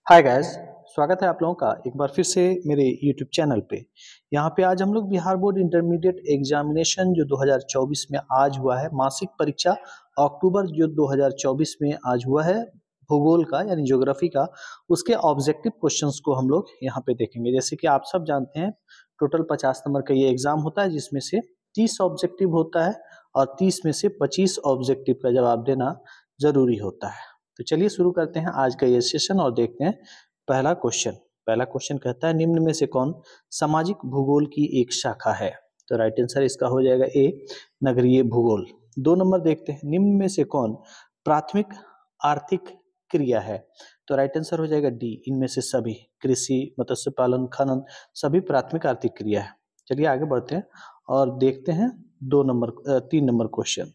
Hi guys, स्वागत है आप लोगों का एक बार फिर से मेरे YouTube चैनल पे। यहाँ पे आज हम लोग बिहार बोर्ड इंटरमीडिएट एग्जामिनेशन जो 2024 में आज हुआ है, मासिक परीक्षा अक्टूबर जो 2024 में आज हुआ है, भूगोल का यानी ज्योग्राफी का, उसके ऑब्जेक्टिव क्वेश्चंस को हम लोग यहाँ पे देखेंगे। जैसे कि आप सब जानते हैं, टोटल 50 नंबर का ये एग्जाम होता है, जिसमें से 30 ऑब्जेक्टिव होता है और 30 में से 25 ऑब्जेक्टिव का जवाब देना जरूरी होता है। तो चलिए शुरू करते हैं आज का ये सेशन और देखते हैं पहला क्वेश्चन। पहला क्वेश्चन कहता है, निम्न में से कौन सामाजिक भूगोल की एक शाखा है? तो राइट आंसर इसका हो जाएगा ए, नगरीय भूगोल। 2 नंबर देखते हैं, निम्न में से कौन प्राथमिक आर्थिक क्रिया है? तो राइट आंसर हो जाएगा डी, इनमें से सभी। कृषि, मत्स्य पालन, खनन सभी प्राथमिक आर्थिक क्रिया है। चलिए आगे बढ़ते हैं और देखते हैं 3 नंबर क्वेश्चन।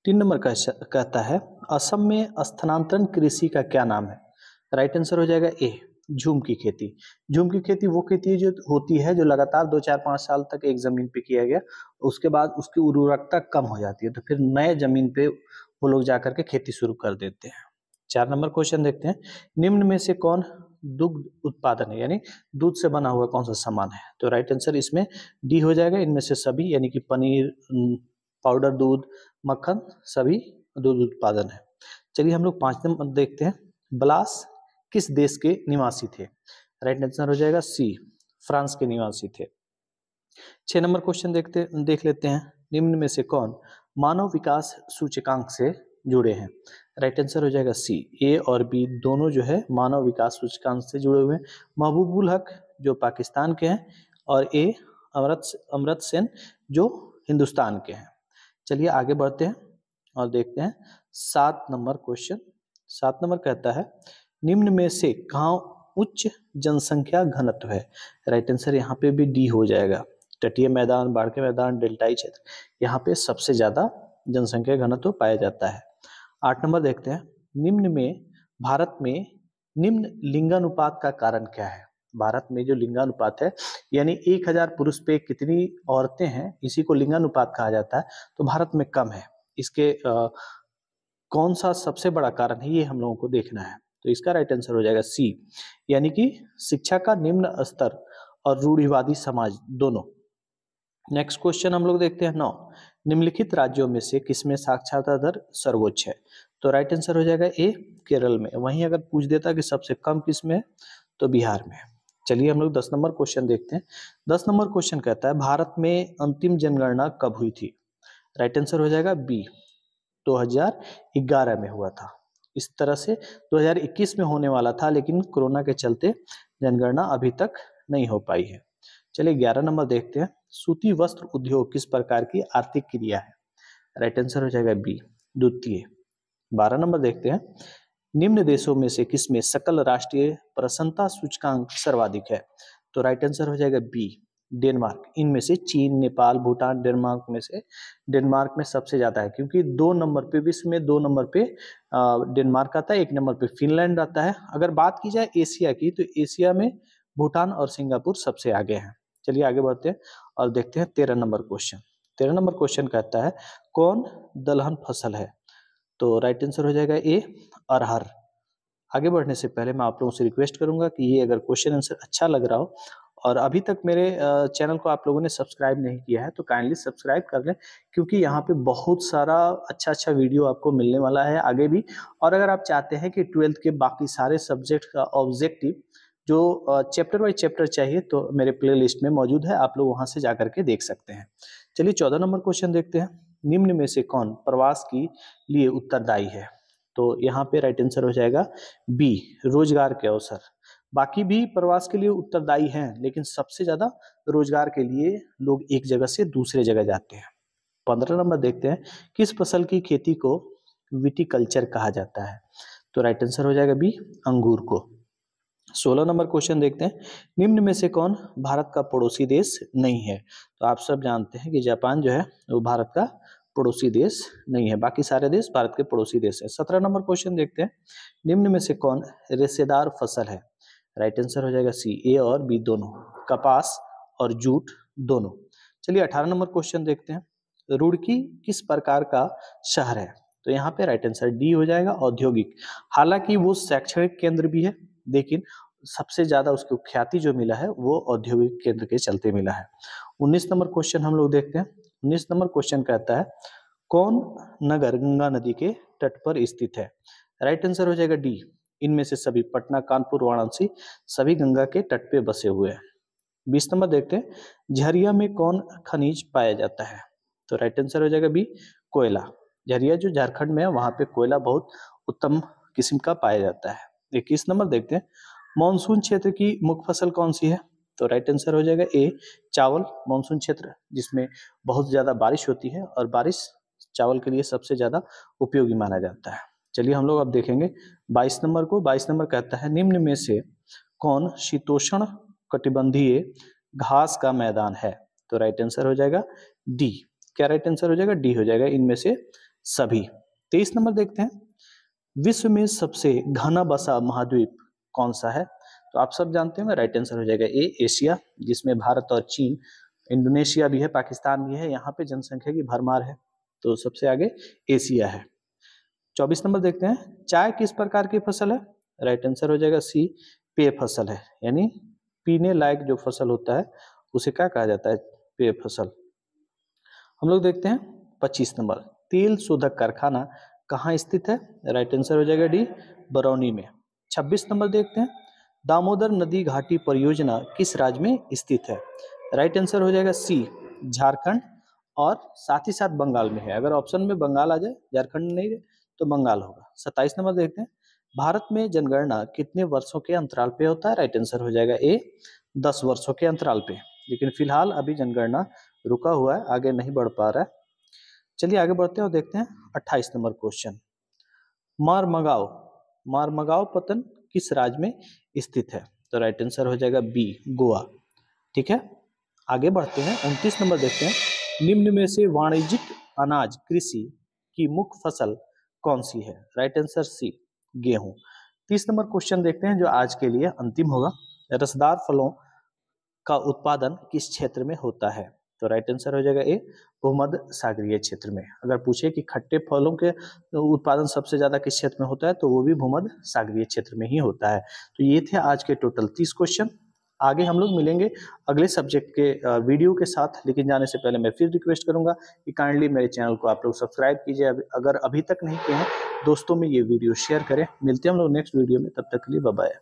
3 नंबर कहता है, असम में स्थानांतरण कृषि का क्या नाम है? राइट आंसर हो जाएगा ए, झूम की खेती। झूम की खेती वो खेती जो होती है जो लगातार 2-4-5 साल तक एक जमीन पे किया गया, उसके बाद उसकी उर्वरकता कम हो जाती है, तो फिर नए जमीन पे वो लोग जाकर के खेती शुरू कर देते हैं। 4 नंबर क्वेश्चन देखते हैं, निम्न में से कौन दुग्ध उत्पादन है, यानी दूध से बना हुआ कौन सा सामान है? तो राइट आंसर इसमें डी हो जाएगा, इनमें से सभी, यानी कि पनीर, पाउडर दूध, मक्खन सभी दूध उत्पादन है। चलिए हम लोग 5 नंबर देखते हैं, ब्लास किस देश के निवासी थे? राइट आंसर हो जाएगा सी, फ्रांस के निवासी थे। 6 नंबर क्वेश्चन देख लेते हैं, निम्न में से कौन मानव विकास सूचकांक से जुड़े हैं? राइट आंसर हो जाएगा सी, ए और बी दोनों जो है मानव विकास सूचकांक से जुड़े हुए हैं। महबूबुल हक जो पाकिस्तान के हैं और ए अमर्त्य सेन जो हिंदुस्तान के हैं। चलिए आगे बढ़ते हैं और देखते हैं 7 नंबर क्वेश्चन। 7 नंबर कहता है, निम्न में से कहाँ उच्च जनसंख्या घनत्व है? राइट आंसर यहाँ पे भी डी हो जाएगा, तटीय मैदान, बाढ़ के मैदान, डेल्टाई क्षेत्र, यहाँ पे सबसे ज्यादा जनसंख्या घनत्व पाया जाता है। 8 नंबर देखते हैं, निम्न में भारत में निम्न लिंगानुपात का कारण क्या है? भारत में जो लिंगानुपात है, यानी 1000 पुरुष पे कितनी औरतें हैं, इसी को लिंगानुपात कहा जाता है, तो भारत में कम है। इसके कौन सा सबसे बड़ा कारण है, ये हम लोगों को देखना है। तो इसका राइट आंसर हो जाएगा सी, यानी कि शिक्षा का निम्न स्तर और रूढ़िवादी समाज दोनों। नेक्स्ट क्वेश्चन हम लोग देखते हैं 9, निम्नलिखित राज्यों में से किसमें साक्षरता दर सर्वोच्च है? तो राइट आंसर हो जाएगा ए, केरल में। वहीं अगर पूछ देता कि सबसे कम किसमें, तो बिहार में। चलिए हम लोग 10 नंबर क्वेश्चन देखते हैं। 10 नंबर क्वेश्चन कहता है, भारत में अंतिम जनगणना कब हुई थी? राइट आंसर हो जाएगा बी, 2011 में हुआ था। इस तरह से 2021 में होने वाला था, लेकिन कोरोना के चलते जनगणना अभी तक नहीं हो पाई है। चलिए 11 नंबर देखते हैं, सूती वस्त्र उद्योग किस प्रकार की आर्थिक क्रिया है? राइट आंसर हो जाएगा बी, द्वितीय। 12 नंबर देखते हैं, निम्न देशों में से किसमें सकल राष्ट्रीय प्रसन्नता सूचकांक सर्वाधिक है? तो राइट आंसर हो जाएगा बी, डेनमार्क। इनमें से चीन, नेपाल, भूटान, डेनमार्क में से डेनमार्क में सबसे ज्यादा है, क्योंकि 2 नंबर पे, विश्व में 2 नंबर पे डेनमार्क आता है, 1 नंबर पे फिनलैंड आता है। अगर बात की जाए एशिया की, तो एशिया में भूटान और सिंगापुर सबसे आगे हैं। चलिए आगे बढ़ते हैं और देखते हैं 13 नंबर क्वेश्चन। 13 नंबर क्वेश्चन कहता है, कौन दलहन फसल है? तो राइट आंसर हो जाएगा ए, अरहर। आगे बढ़ने से पहले मैं आप लोगों से रिक्वेस्ट करूंगा कि ये अगर क्वेश्चन आंसर अच्छा लग रहा हो और अभी तक मेरे चैनल को आप लोगों ने सब्सक्राइब नहीं किया है, तो काइंडली सब्सक्राइब कर लें, क्योंकि यहाँ पे बहुत सारा अच्छा वीडियो आपको मिलने वाला है आगे भी। और अगर आप चाहते हैं कि 12th के बाकी सारे सब्जेक्ट का ऑब्जेक्टिव जो चैप्टर बाई चैप्टर चाहिए, तो मेरे प्ले लिस्ट में मौजूद है, आप लोग वहां से जाकर के देख सकते हैं। चलिए 14 नंबर क्वेश्चन देखते हैं, निम्न में से कौन प्रवास के लिए उत्तरदायी है? तो यहाँ पे राइट आंसर हो जाएगा बी, रोजगार के अवसर। बाकी भी प्रवास के लिए उत्तरदायी हैं, लेकिन सबसे ज्यादा रोजगार के लिए लोग एक जगह से दूसरे जगह जाते हैं। 15 नंबर देखते हैं, किस फसल की खेती को विटिकल्चर कहा जाता है? तो राइट आंसर हो जाएगा बी, अंगूर को। 16 नंबर क्वेश्चन देखते हैं, निम्न में से कौन भारत का पड़ोसी देश नहीं है? तो आप सब जानते हैं कि जापान जो है वो भारत का पड़ोसी देश नहीं है, बाकी सारे देश भारत के पड़ोसी देश है। 17 नंबर क्वेश्चन देखते हैं, निम्न में से कौन रेशेदार फसल है? राइट आंसर हो जाएगा सी, ए और बी दोनों, कपास और जूट दोनों। चलिए 18 नंबर क्वेश्चन देखते हैं, रुड़की किस प्रकार का शहर है? तो यहाँ पे राइट आंसर डी हो जाएगा, औद्योगिक। हालांकि वो शैक्षणिक केंद्र भी है, लेकिन सबसे ज्यादा उसको ख्याति जो मिला है वो औद्योगिक केंद्र के चलते मिला है। 19 नंबर क्वेश्चन हम लोग देखते हैं। 19 नंबर क्वेश्चन कहता है कौन नगर गंगा नदी के तट पर स्थित है? राइट आंसर हो जाएगा डी, इनमें से सभी, पटना, कानपुर, वाराणसी सभी गंगा के तट पे बसे हुए हैं। 20 नंबर देखते हैं झरिया में कौन खनिज पाया जाता है? तो राइट आंसर हो जाएगा बी, कोयला। झरिया जो झारखंड में है वहां पे कोयला बहुत उत्तम किस्म का पाया जाता है। 21 नंबर देखते हैं मानसून क्षेत्र की मुख्य फसल कौन सी है? तो राइट आंसर हो जाएगा ए, चावल। मानसून क्षेत्र जिसमें बहुत ज्यादा बारिश होती है और बारिश चावल के लिए सबसे ज्यादा उपयोगी माना जाता है। चलिए हम लोग अब देखेंगे 22 नंबर को। 22 नंबर कहता है निम्न में से कौन शीतोष्ण कटिबंधीय घास का मैदान है? तो राइट आंसर हो जाएगा डी। क्या राइट आंसर हो जाएगा? डी हो जाएगा, इनमें से सभी। 23 नंबर देखते हैं विश्व में सबसे घना बसा महाद्वीप कौन सा है? तो आप सब जानते होंगे, राइट आंसर हो जाएगा ए, एशिया, जिसमें भारत और चीन, इंडोनेशिया भी है, पाकिस्तान भी है, यहाँ पे जनसंख्या की भरमार है, तो सबसे आगे एशिया है। 24 नंबर देखते हैं चाय किस प्रकार की फसल है? राइट आंसर हो जाएगा सी, पेय फसल है, यानी पीने लायक जो फसल होता है उसे क्या कहा जाता है? पेय फसल। हम लोग देखते हैं 25 नंबर तेल शोधक कारखाना कहाँ स्थित है? राइट आंसर हो जाएगा डी, बरौनी में। 26 नंबर देखते हैं दामोदर नदी घाटी परियोजना किस राज्य में स्थित है? राइट आंसर हो जाएगा सी, झारखंड, और साथ ही साथ बंगाल में है। अगर ऑप्शन में बंगाल आ जाए, झारखंड नहीं तो बंगाल होगा। 27 नंबर देखते हैं भारत में जनगणना कितने वर्षों के अंतराल पे होता है? राइट आंसर हो जाएगा ए, 10 वर्षों के अंतराल पे। लेकिन फिलहाल अभी जनगणना रुका हुआ है, आगे नहीं बढ़ पा रहा है। चलिए आगे बढ़ते हैं और देखते हैं 28 नंबर क्वेश्चन। मारमगांव पतन किस राज्य में स्थित है? तो राइट आंसर हो जाएगा बी, गोवा। ठीक है, आगे बढ़ते हैं। 29 नंबर देखते हैं निम्न में से वाणिज्यिक अनाज कृषि की मुख्य फसल कौन सी है? राइट आंसर सी, गेहूं। 30 नंबर क्वेश्चन देखते हैं जो आज के लिए अंतिम होगा। रसदार फलों का उत्पादन किस क्षेत्र में होता है? तो राइट आंसर हो जाएगा ए, भूमध्य सागरीय क्षेत्र में। अगर पूछे कि खट्टे फलों के उत्पादन सबसे ज्यादा किस क्षेत्र में होता है, तो वो भी भूमध्य सागरीय क्षेत्र में ही होता है। तो ये थे आज के टोटल 30 क्वेश्चन। आगे हम लोग मिलेंगे अगले सब्जेक्ट के वीडियो के साथ, लेकिन जाने से पहले मैं फिर रिक्वेस्ट करूंगा कि काइंडली मेरे चैनल को आप लोग सब्सक्राइब कीजिए, अगर अभी तक नहीं किए हैं। दोस्तों में ये वीडियो शेयर करें। मिलते हैं हम लोग नेक्स्ट वीडियो में, तब तक के लिए बाय बाय।